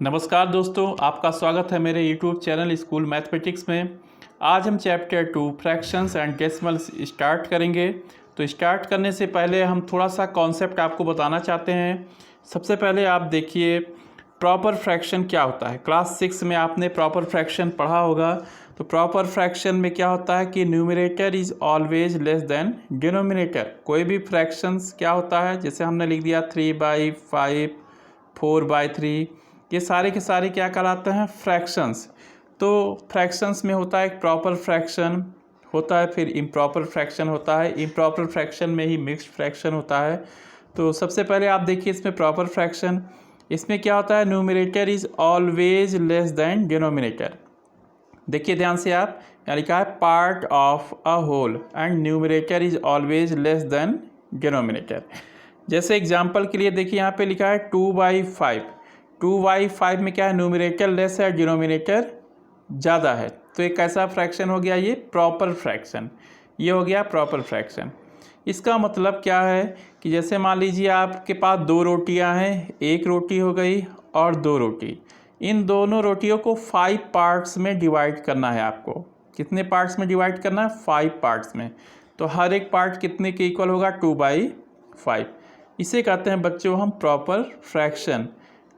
नमस्कार दोस्तों, आपका स्वागत है मेरे YouTube चैनल स्कूल मैथमेटिक्स में। आज हम chapter 2 fractions and decimals start करेंगे। तो स्टार्ट करने से पहले हम थोड़ा सा कॉन्सेप्ट आपको बताना चाहते हैं। सबसे पहले आप देखिए प्रॉपर फ्रैक्शन क्या होता है। क्लास 6 में आपने प्रॉपर फ्रैक्शन पढ़ा होगा। तो प्रॉपर फ्रैक्शन में क्या होता है कि numerator is always less than denominator. कोई भी फ्रैक्शंस क्या होता है, जैसे हमने लिख दिया 3/5, 4/3, ये सारे के सारे क्या कहलाते हैं, फ्रैक्शंस। तो फ्रैक्शंस में होता है एक प्रॉपर फ्रैक्शन होता है, फिर इम्प्रॉपर फ्रैक्शन होता है। इम्प्रॉपर फ्रैक्शन में ही मिक्स्ड फ्रैक्शन होता है। तो सबसे पहले आप देखिए इसमें प्रॉपर फ्रैक्शन, इसमें क्या होता है, numerator is always less than denominator. देखिए ध्यान से, आप यहाँ लिखा है part of a whole and numerator is always less than denominator. जैसे एग्जांपल के लिए देखिए यहाँ पे लिखा है 2/5। 2/5 में क्या है, न्यूमरेटर लेस है, डिनोमिनेटर ज़्यादा है। तो एक कैसा फ्रैक्शन हो गया, ये प्रॉपर फ्रैक्शन। ये हो गया प्रॉपर फ्रैक्शन। इसका मतलब क्या है कि जैसे मान लीजिए आपके पास 2 रोटियां हैं, एक रोटी हो गई और 2 रोटी। इन दोनों रोटियों को 5 पार्ट्स में डिवाइड करना है आपको। कितने पार्ट्स में डिवाइड करना है, 5 पार्ट्स में। तो हर एक पार्ट कितने के इक्वल होगा, 2/5। इसे कहते हैं बच्चों हम प्रॉपर फ्रैक्शन।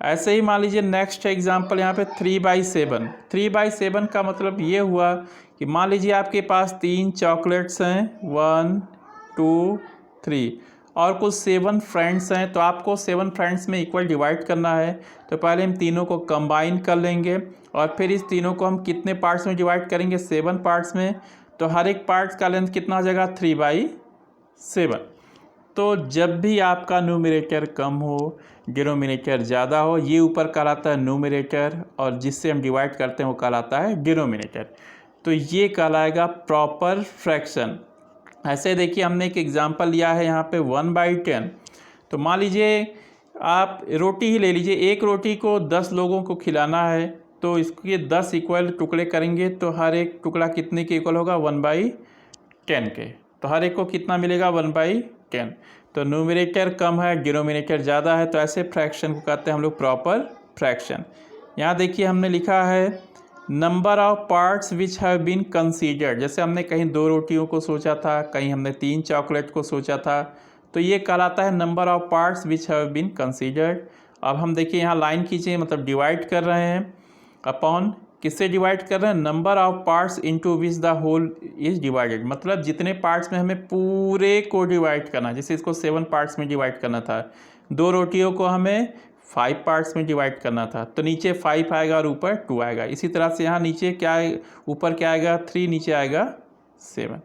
ऐसे ही मान लीजिए नेक्स्ट एग्जांपल यहाँ पे 3/7। 3/7 का मतलब ये हुआ कि मान लीजिए आपके पास 3 चॉकलेट्स हैं, 1 2 3, और कुछ 7 फ्रेंड्स हैं। तो आपको 7 फ्रेंड्स में इक्वल डिवाइड करना है। तो पहले हम तीनों को कंबाइन कर लेंगे और फिर इस तीनों को हम कितने पार्ट्स में डिवाइड करेंगे, 7 पार्ट्स में। तो हर एक पार्ट्स का लेंथ कितना हो जाएगा, 3/7। तो जब भी आपका न्यूमरेटर कम हो, डिनोमिनेटर ज़्यादा हो, ये ऊपर कहलाता है न्यूमरेटर और जिससे हम डिवाइड करते हैं वो कहलाता है डिनोमिनेटर। तो ये कहलाएगा प्रॉपर फ्रैक्शन। ऐसे देखिए हमने एक एग्जांपल लिया है यहाँ पे 1/10। तो मान लीजिए आप रोटी ही ले लीजिए, एक रोटी को 10 लोगों को खिलाना है। तो इसके 10 इक्वल टुकड़े करेंगे तो हर एक टुकड़ा कितने के इक्वल होगा, 1/10 के। तो हर एक को कितना मिलेगा, 1/10। तो न्यूमरेटर कम है, डिनोमिनेटर ज़्यादा है, तो ऐसे फ्रैक्शन को कहते हैं हम लोग प्रॉपर फ्रैक्शन। यहाँ देखिए हमने लिखा है number of parts which have been considered. जैसे हमने कहीं 2 रोटियों को सोचा था, कहीं हमने 3 चॉकलेट को सोचा था। तो ये कहलाता है number of parts which have been considered. अब हम देखिए यहाँ लाइन खींचे, मतलब डिवाइड कर रहे हैं अपॉन, किससे डिवाइड कर रहे हैं, number of parts into which the whole is divided. मतलब जितने पार्ट्स में हमें पूरे को डिवाइड करना, जैसे इसको 7 पार्ट्स में डिवाइड करना था, 2 रोटियों को हमें 5 पार्ट्स में डिवाइड करना था। तो नीचे 5 आएगा और ऊपर 2 आएगा। इसी तरह से यहाँ नीचे क्या, ऊपर क्या आएगा, 3, नीचे आएगा 7।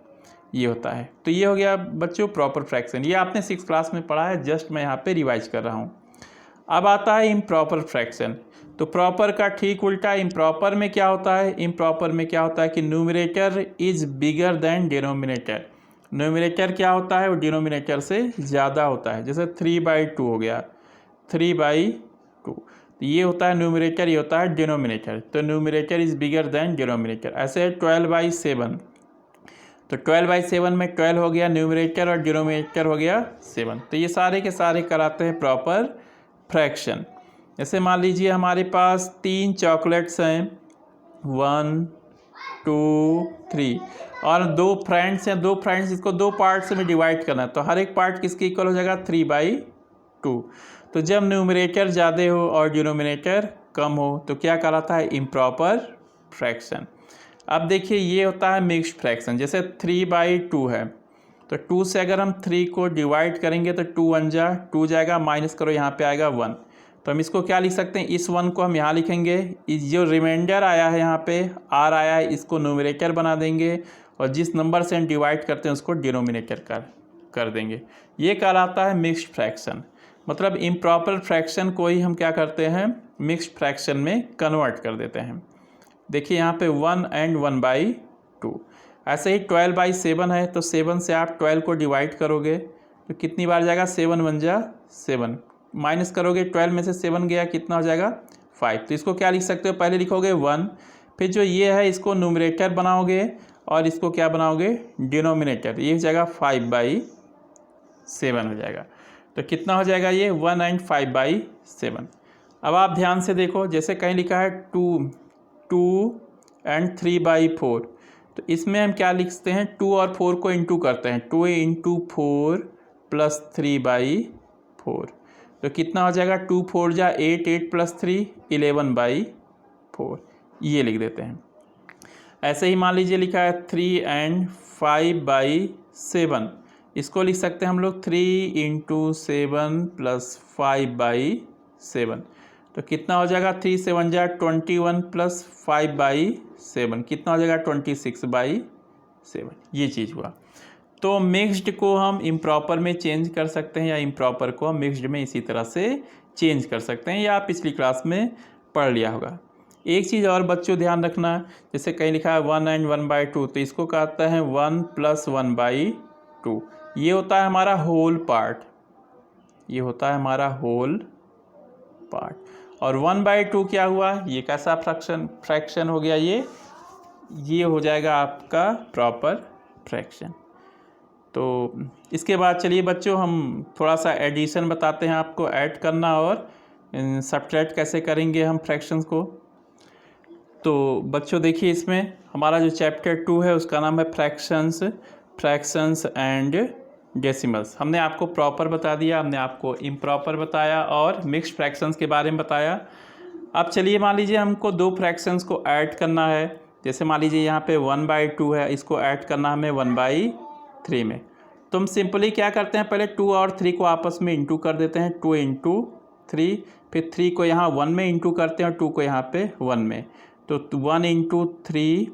ये होता है। तो ये हो गया बच्चों प्रॉपर फ्रैक्शन। ये आपने 6 क्लास में पढ़ा है, जस्ट मैं यहाँ पे रिवाइज कर रहा हूँ। अब आता है इम्प्रॉपर फ्रैक्शन। तो प्रॉपर का ठीक उल्टा, इम्प्रॉपर में क्या होता है, इम्प्रॉपर में क्या होता है कि numerator is bigger than denominator. Numerator क्या होता है, वो डिनोमिनेटर से ज़्यादा होता है। जैसे 3/2 हो गया, 3/2। तो ये होता है न्यूमरेटर, ये होता है डिनोमिनेटर। तो numerator is bigger than denominator. ऐसे है 12/7। तो 12/7 में 12 हो गया न्यूमरेटर और डिनोमिनेटर हो गया 7। तो ये सारे के सारे कराते हैं प्रॉपर फ्रैक्शन। जैसे मान लीजिए हमारे पास 3 चॉकलेट्स हैं, 1 2 3, और 2 फ्रेंड्स हैं। 2 फ्रेंड्स, इसको 2 पार्ट्स में डिवाइड करना है। तो हर एक पार्ट किसके इक्वल हो जाएगा, 3/2। तो जब न्यूमरेटर ज़्यादा हो और डिनोमिनेटर कम हो तो क्या कहलाता है, इम्प्रॉपर फ्रैक्शन। अब देखिए ये होता है मिक्स्ड फ्रैक्शन। जैसे 3/2 है, तो 2 से अगर हम 3 को डिवाइड करेंगे तो 2 1 जा 2 जाएगा, माइनस करो यहाँ पे आएगा 1। तो हम इसको क्या लिख सकते हैं, इस 1 को हम यहाँ लिखेंगे, इस जो रिमाइंडर आया है यहाँ पे r आया है, इसको न्यूमरेटर बना देंगे और जिस नंबर से हम डिवाइड करते हैं उसको डिनोमिनेटर कर देंगे। ये कहलाता है मिक्स्ड फ्रैक्शन। मतलब इम्प्रॉपर फ्रैक्शन को ही हम क्या करते हैं, मिक्स्ड फ्रैक्शन में कन्वर्ट कर देते हैं। देखिए यहाँ पे 1 एंड 1/2। ऐसे ही 12/7 है, तो 7 से आप 12 को डिवाइड करोगे तो कितनी बार जाएगा, 7 1 जा 7, माइनस करोगे 12 में से 7 गया, कितना हो जाएगा 5। तो इसको क्या लिख सकते हो, पहले लिखोगे 1, फिर जो ये है इसको न्यूमरेटर बनाओगे और इसको क्या बनाओगे, डिनोमिनेटर। ये हो जाएगा 5/7 हो जाएगा। तो कितना हो जाएगा ये, 1 एंड 5/7। अब आप ध्यान से देखो, जैसे कहीं लिखा है 2 एंड 3/4, तो इसमें हम क्या लिखते हैं, 2 और 4 को इंटू करते हैं, 2 × 4 + 3/4, तो कितना हो जाएगा, 2 4 जा 8, 8 + 3 11/4, ये लिख देते हैं। ऐसे ही मान लीजिए लिखा है 3 एंड 5/7, इसको लिख सकते हैं हम लोग 3 × 7 + 5/7, तो कितना हो जाएगा, 3 7 जा 21 + 5/7, कितना हो जाएगा 26/7, ये चीज़ हुआ। तो मिक्स्ड को हम इम्प्रॉपर में चेंज कर सकते हैं या इम्प्रॉपर को हम मिक्स्ड में इसी तरह से चेंज कर सकते हैं, या आप पिछली क्लास में पढ़ लिया होगा। एक चीज़ और बच्चों ध्यान रखना, जैसे कहीं लिखा है 1 एंड 1/2, तो इसको कहते हैं 1 + 1/2, ये होता है हमारा होल पार्ट, ये होता है हमारा होल पार्ट। और 1/2 क्या हुआ, ये कैसा फ्रैक्शन हो गया, ये हो जाएगा आपका प्रॉपर फ्रैक्शन। तो इसके बाद चलिए बच्चों हम थोड़ा सा एडिशन बताते हैं आपको, ऐड करना और सब्ट्रैक्ट कैसे करेंगे हम फ्रैक्शंस को। तो बच्चों देखिए, इसमें हमारा जो चैप्टर 2 है उसका नाम है फ्रैक्शंस एंड डेसिमल्स। हमने आपको प्रॉपर बता दिया, हमने आपको इम्प्रॉपर बताया और मिक्स्ड फ्रैक्शंस के बारे में बताया। अब चलिए मान लीजिए हमको 2 फ्रैक्शंस को ऐड करना है, जैसे मान लीजिए यहाँ पे 1/2 है, इसको ऐड करना हमें 1/3 में। तो हम सिंपली क्या करते हैं, पहले 2 और 3 को आपस में इंटू कर देते हैं, 2 × 3, फिर 3 को यहाँ 1 में इंटू करते हैं और 2 को यहाँ पे 1 में, तो 1 × 3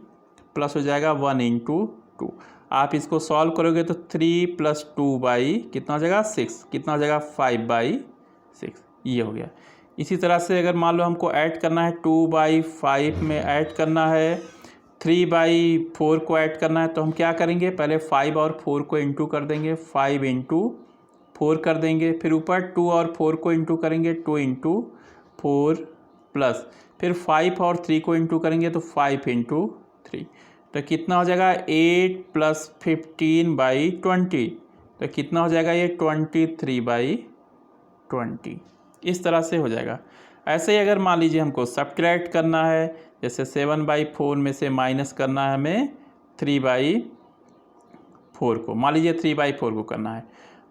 प्लस हो जाएगा 1 × 2। आप इसको सॉल्व करोगे तो 3 + 2 कितना हो जाएगा 6, कितना हो जाएगा 5/6, ये हो गया। इसी तरह से अगर मान लो हमको ऐड करना है 2/5 में ऐड करना है, 3/4 को ऐड करना है, तो हम क्या करेंगे, पहले 5 और 4 को इंटू कर देंगे, 5 × 4 कर देंगे, फिर ऊपर 2 और 4 को इंटू करेंगे, 2 × 4 प्लस फिर 5 और 3 को इंटू करेंगे तो 5 × 3, तो कितना हो जाएगा 8 + 15/20, तो कितना हो जाएगा ये 23/20, इस तरह से हो जाएगा। ऐसे ही अगर मान लीजिए हमको सब्ट्रैक्ट करना है, जैसे 7/4 में से माइनस करना है हमें 3/4 को, मान लीजिए 3/4 को करना है,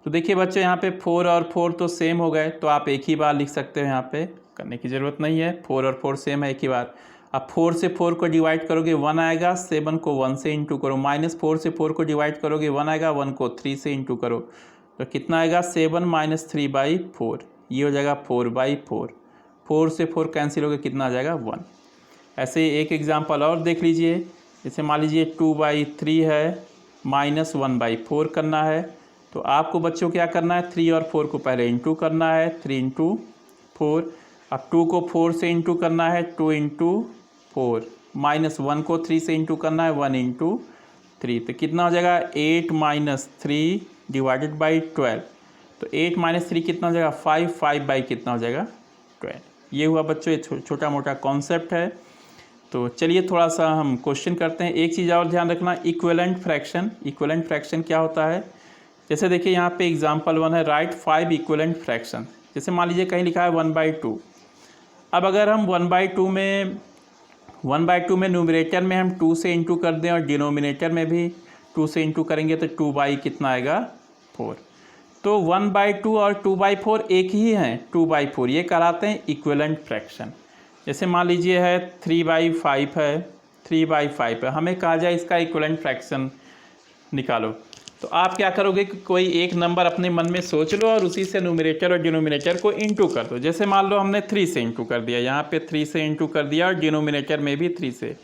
तो देखिए बच्चों यहाँ पे 4 और 4 तो सेम हो गए, तो आप एक ही बार लिख सकते हो, यहाँ पे करने की ज़रूरत नहीं है, 4 और 4 सेम है, एक ही बार। अब 4 से 4 को डिवाइड करोगे 1 आएगा, 7 को 1 से इंटू करो, -4 से 4 को डिवाइड करोगे 1 आएगा, 1 को 3 से इंटू करो, तो कितना आएगा 7 - 3/4, ये हो जाएगा 4/4, 4 से 4 कैंसिल हो गया, कितना आ जाएगा 1। ऐसे ही एक एग्जांपल और देख लीजिए, जैसे मान लीजिए 2/3 है, -1/4 करना है, तो आपको बच्चों क्या करना है, 3 और 4 को पहले इंटू करना है, 3 × 4, अब 2 को 4 से इंटू करना है, 2 × 4, -1 को 3 से इंटू करना है, 1 × 3, तो कितना हो जाएगा 8 - 3 / 12, तो 8 - 3 कितना हो जाएगा 5, 5 कितना हो जाएगा 12। ये हुआ बच्चों, ये छोटा मोटा कॉन्सेप्ट है। तो चलिए थोड़ा सा हम क्वेश्चन करते हैं। एक चीज़ और ध्यान रखना, इक्विवेलेंट फ्रैक्शन क्या होता है, जैसे देखिए यहाँ पे एग्जांपल 1 है, राइट 5 इक्विवेलेंट फ्रैक्शन। जैसे मान लीजिए कहीं लिखा है 1/2, अब अगर हम 1/2 में न्यूमरेटर में हम 2 से इंटू कर दें और डिनोमिनेटर में भी 2 से इंटू करेंगे, तो 2 कितना आएगा 4, तो 1/2 और 2/4 एक ही हैं, 2/4 ये कहलाते हैं इक्विवेलेंट फ्रैक्शन। जैसे मान लीजिए है 3/5 है, 3/5 है, हमें कहा जाए इसका इक्विवेलेंट फ्रैक्शन निकालो, तो आप क्या करोगे कि कोई एक नंबर अपने मन में सोच लो और उसी से न्यूमरेटर और डिनोमिनेटर को इंटू कर दो। जैसे मान लो हमने 3 से इंटू कर दिया, यहाँ पे 3 से इंटू कर दिया और डिनोमिनेटर में भी 3 से।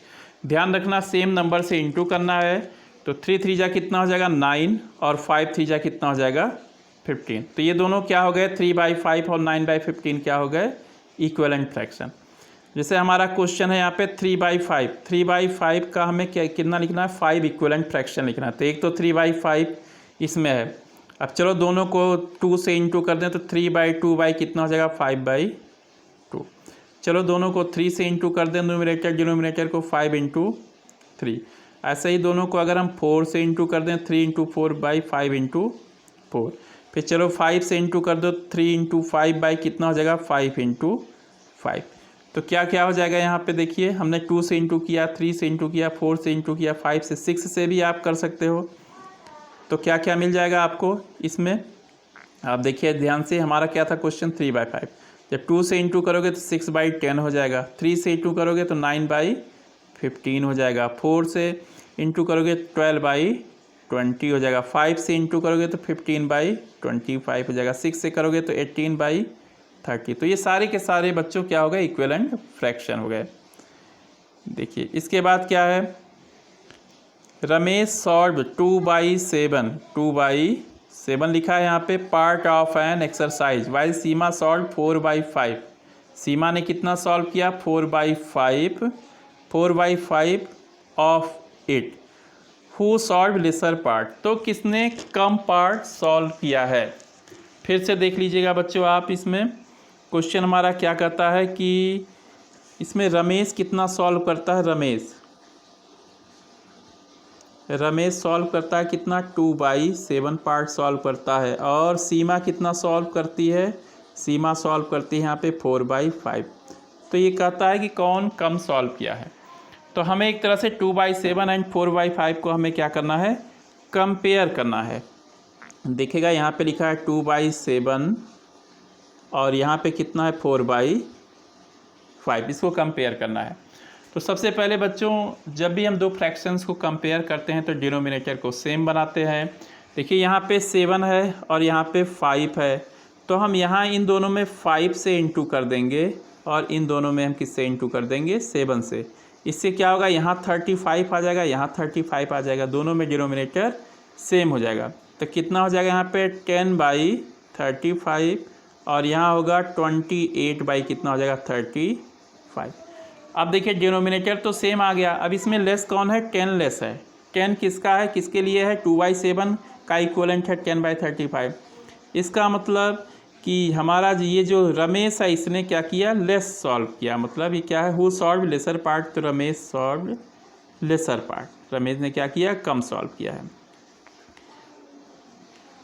ध्यान रखना सेम नंबर से इंटू करना है, तो 3 3 जा कितना हो जाएगा 9 और 5 3 जा कितना हो जाएगा 15, तो ये दोनों क्या हो गए 3/5 और 9/15 क्या हो गए इक्विवेलेंट फ्रैक्शन। जैसे हमारा क्वेश्चन है यहाँ पे 3/5 का हमें कितना लिखना है 5 इक्विवेलेंट फ्रैक्शन लिखना है, तो एक तो 3/5 इसमें है। अब चलो दोनों को 2 से इंटू कर दें, तो 3/2 कितना हो जाएगा 5/2। चलो दोनों को 3 से इंटू कर दें, न्यूमरेटर डिनोमिनेटर को 5 × 3। ऐसे ही दोनों को अगर हम 4 से इंटू कर दें, 3 × 4/5 × 4। फिर चलो 5 से इंटू कर दो, 3 × 5 कितना हो जाएगा 5 × 5। तो क्या क्या हो जाएगा यहाँ पे देखिए, हमने 2 से इंटू किया, 3 से इंटू किया, 4 से इंटू किया, 5 से, 6 से भी आप कर सकते हो। तो क्या क्या मिल जाएगा आपको इसमें, आप देखिए ध्यान से, हमारा क्या था क्वेश्चन 3/5। जब 2 से इंटू करोगे तो 6/10 हो जाएगा, 3 से इंटू करोगे तो 9/15 हो जाएगा, 4 से इंटू करोगे 12/20 हो जाएगा, 5 से इंटू करोगे तो 15/25 हो जाएगा, 6 से करोगे तो 18/30। तो ये सारे के सारे बच्चों क्या हो गए, इक्विवेलेंट फ्रैक्शन हो गए। देखिए इसके बाद क्या है, रमेश सॉल्व 2/7, 2/7 लिखा है यहाँ पे, part of an exercise, while Seema solve 4/5। Seema ने कितना सॉल्व किया, 4/5, 4/5 of it. Who solve lesser part, तो किसने कम पार्ट सॉल्व किया है। फिर से देख लीजिएगा बच्चों आप, इसमें क्वेश्चन हमारा क्या कहता है कि इसमें रमेश कितना सॉल्व करता है, रमेश सॉल्व करता है कितना, 2/7 पार्ट सॉल्व करता है, और सीमा कितना सॉल्व करती है, सीमा सॉल्व करती है यहाँ पे 4/5। तो ये कहता है कि कौन कम सॉल्व किया है। तो हमें एक तरह से 2/7 एंड 4/5 को हमें क्या करना है, कंपेयर करना है। देखिएगा यहाँ पे लिखा है 2/7 और यहाँ पे कितना है 4/5, इसको कंपेयर करना है। तो सबसे पहले बच्चों, जब भी हम दो फ्रैक्शंस को कंपेयर करते हैं तो डिनोमिनेटर को सेम बनाते हैं। देखिए यहाँ पे 7 है और यहाँ पे 5 है, तो हम यहाँ इन दोनों में 5 से इंटू कर देंगे और इन दोनों में हम किससे इंटू कर देंगे, 7 से। इससे क्या होगा, यहाँ 35 आ जाएगा, यहाँ 35 आ जाएगा, दोनों में डिनोमिनेटर सेम हो जाएगा। तो कितना हो जाएगा यहाँ पे 10/35 और यहाँ होगा 28 कितना हो जाएगा 35। अब देखिए डिनोमिनेटर तो सेम आ गया, अब इसमें लेस कौन है, 10 लेस है। 10 किसका है, किसके लिए है, 2/7 का इक्वलेंट है 10/35। इसका मतलब कि हमारा ये जो रमेश है इसने क्या किया, लेस सॉल्व किया, मतलब ये क्या है, हु सॉल्व लेसर पार्ट, तो Ramesh solve lesser part, Ramesh ने क्या किया, कम सॉल्व किया है।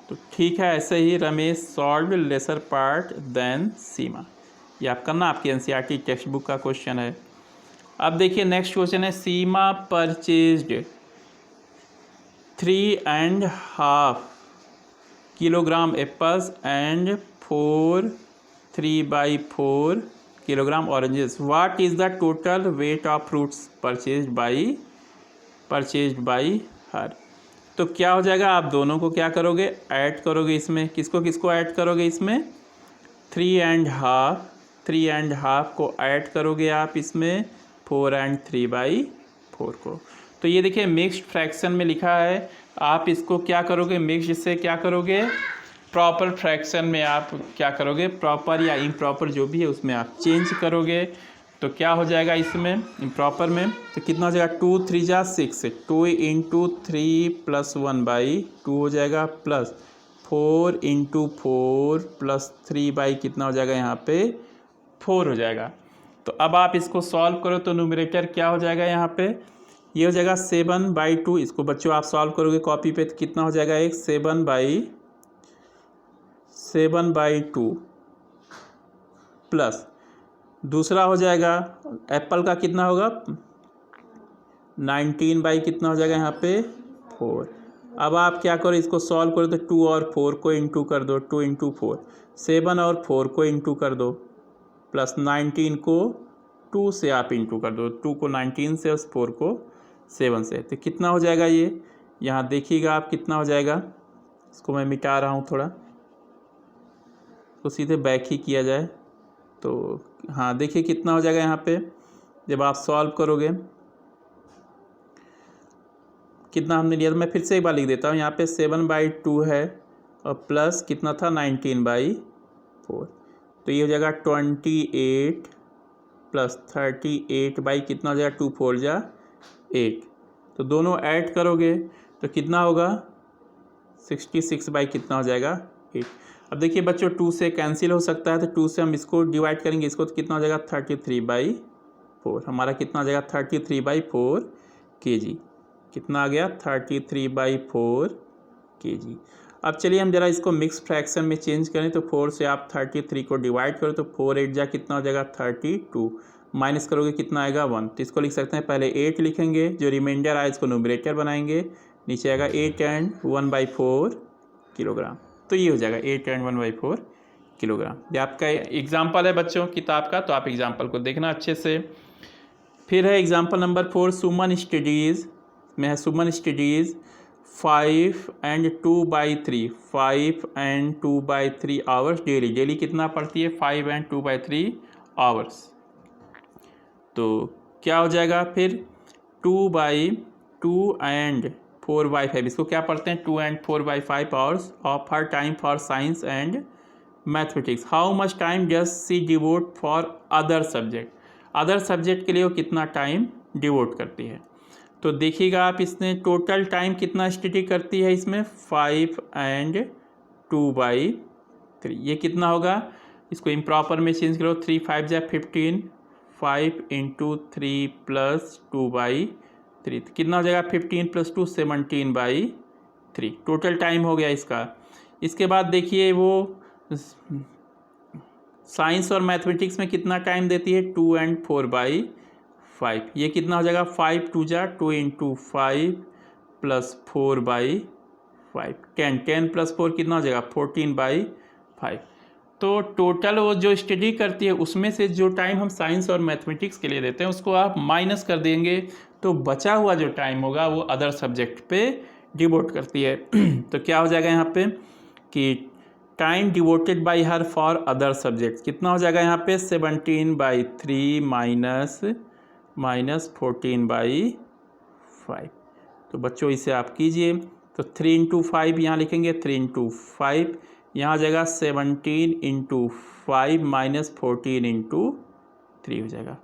तो ठीक है, ऐसे ही Ramesh solve lesser part than Seema, ये आप करना, आपकी एनसीईआरटी टेक्स्ट बुक का क्वेश्चन है। अब देखिए नेक्स्ट क्वेश्चन है, Seema purchased 3.5 kilogram apples and 3/4 kilogram oranges, what is the total weight of fruits purchased by her. तो क्या हो जाएगा, आप दोनों को क्या करोगे, ऐड करोगे, इसमें किसको किसको ऐड करोगे, इसमें 3.5 को ऐड करोगे आप, इसमें 4 and 3/4 को। तो ये देखिए मिक्स्ड फ्रैक्शन में लिखा है, आप इसको क्या करोगे, मिक्स्ड से क्या करोगे, प्रॉपर फ्रैक्शन में आप क्या करोगे, प्रॉपर या इम्प्रॉपर जो भी है उसमें आप चेंज करोगे। तो क्या हो जाएगा इसमें इम्प्रॉपर में, तो कितना हो जाएगा, 2 3 जा 6, 2 × 3 + 1/2 हो जाएगा, प्लस 4 × 4 + 3 कितना हो जाएगा, यहाँ पे 4 हो जाएगा। तो अब आप इसको सॉल्व करो तो न्यूमरेटर क्या हो जाएगा, यहाँ पे ये हो जाएगा 7/2। इसको बच्चों आप सॉल्व करोगे कॉपी पे तो कितना हो जाएगा, एक 7/2 प्लस दूसरा हो जाएगा एप्पल का कितना होगा 19 कितना हो जाएगा, यहाँ पे 4। अब आप क्या करो, इसको सॉल्व करो तो 2 और 4 को इंटू कर दो, 2 × 4, 7 और 4 को इंटू कर दो, प्लस 19 को 2 से आप इंटू कर दो, 2 को 19 से और 4 को 7 से। तो कितना हो जाएगा ये, यहाँ देखिएगा आप कितना हो जाएगा, इसको मैं मिटा रहा हूँ थोड़ा, तो सीधे बैक ही किया जाए। तो हाँ देखिए कितना हो जाएगा यहाँ पे, जब आप सॉल्व करोगे कितना हमने लिया, तो मैं फिर से एक बार लिख देता हूँ, यहाँ पे 7/2 है और प्लस कितना था 19/4, तो ये हो जाएगा 28 प्लस 38 कितना हो जाएगा, 2 4 जा 8। तो दोनों ऐड करोगे तो कितना होगा 66 कितना हो जाएगा 8। अब देखिए बच्चों 2 से कैंसिल हो सकता है, तो 2 से हम इसको डिवाइड करेंगे, इसको तो कितना हो जाएगा 33/4, हमारा कितना हो जाएगा 33/4 kg, कितना आ गया 33/4 kg। अब चलिए हम जरा इसको मिक्स फ्रैक्शन में चेंज करें। तो 4 से आप 33 को डिवाइड करो तो 4 8 जा कितना हो जाएगा 32, माइनस करोगे कितना आएगा 1। तो इसको लिख सकते हैं, पहले 8 लिखेंगे, जो रिमाइंडर आए इसको न्यूमरेटर बनाएंगे, नीचे आएगा 8 एंड 1/4 किलोग्राम। तो ये हो जाएगा 8 एंड 1/4 किलोग्राम। ये आपका एग्जाम्पल है बच्चों किताब का, तो आप एग्जाम्पल को देखना अच्छे से। फिर है एग्जाम्पल नंबर 4, सुमन स्टडीज़ में है, Suman studies 5 and 2/3, 5 and 2/3 hours daily. Daily कितना पढ़ती है 5 एंड 2/3 आवर्स। तो क्या हो जाएगा फिर 2/2 एंड 4/5, इसको क्या पढ़ते हैं 2 and 4/5 hours of her time for science and mathematics. How much time does she devote for other subject. Other subject के लिए वो कितना टाइम डिवोट करती है। तो देखिएगा आप, इसने टोटल टाइम कितना स्टडी करती है इसमें 5 एंड 2/3। ये कितना होगा, इसको इम्प्रॉपर में चेंज करो, 3 5 जा 15, 5 × 3 + 2/3 कितना हो जाएगा 15 + 2 17/3 टोटल टाइम हो गया इसका। इसके बाद देखिए वो साइंस और मैथमेटिक्स में कितना टाइम देती है 2 एंड 4/5। ये कितना हो जाएगा 5 2 जा 2 × 5 + 4/5 10 10 + 4 कितना हो जाएगा 14/5। तो टोटल वो जो स्टडी करती है उसमें से जो टाइम हम साइंस और मैथमेटिक्स के लिए देते हैं उसको आप माइनस कर देंगे, तो बचा हुआ जो टाइम होगा वो अदर सब्जेक्ट पे डिवोट करती है। तो क्या हो जाएगा यहाँ पे कि time devoted by her for other subjects कितना हो जाएगा यहाँ पे 17/3 माइनस 14/5। तो बच्चों इसे आप कीजिए, तो 3 × 5 यहाँ लिखेंगे, 3 × 5 यहाँ आ जाएगा 17 × 5 माइनस 14 × 3 हो जाएगा।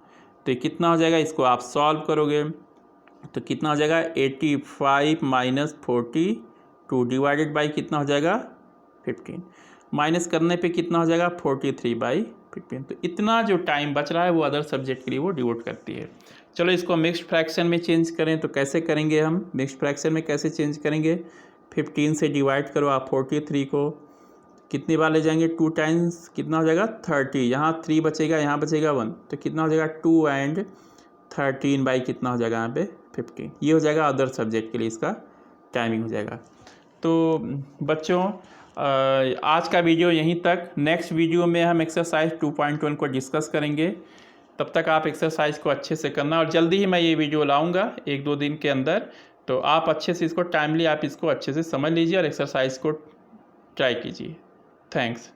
तो ये कितना हो जाएगा, इसको आप सॉल्व करोगे तो कितना हो जाएगा 85 माइनस 42 डिवाइडेड बाई कितना हो जाएगा 15, माइनस करने पे कितना हो जाएगा 43/15। तो इतना जो टाइम बच रहा है वो अदर सब्जेक्ट के लिए वो डिवोट करती है। चलो इसको मिक्स्ड फ्रैक्शन में चेंज करें, तो कैसे करेंगे हम मिक्स्ड फ्रैक्शन में कैसे चेंज करेंगे, 15 से डिवाइड करो आप 43 को, कितनी बार ले जाएंगे 2 टाइम्स कितना हो जाएगा 30, यहाँ 3 बचेगा यहाँ बचेगा 1, तो कितना हो जाएगा 2 एंड 13 बाई कितना हो जाएगा यहाँ पे 15। ये हो जाएगा अदर सब्जेक्ट के लिए इसका टाइमिंग हो जाएगा। तो बच्चों आज का वीडियो यहीं तक। नेक्स्ट वीडियो में हम एक्सरसाइज 2.1 को डिस्कस करेंगे। तब तक आप एक्सरसाइज को अच्छे से करना, और जल्दी ही मैं ये वीडियो लाऊंगा 1-2 दिन के अंदर। तो आप अच्छे से इसको टाइमली आप इसको अच्छे से समझ लीजिए और एक्सरसाइज को ट्राई कीजिए। थैंक्स।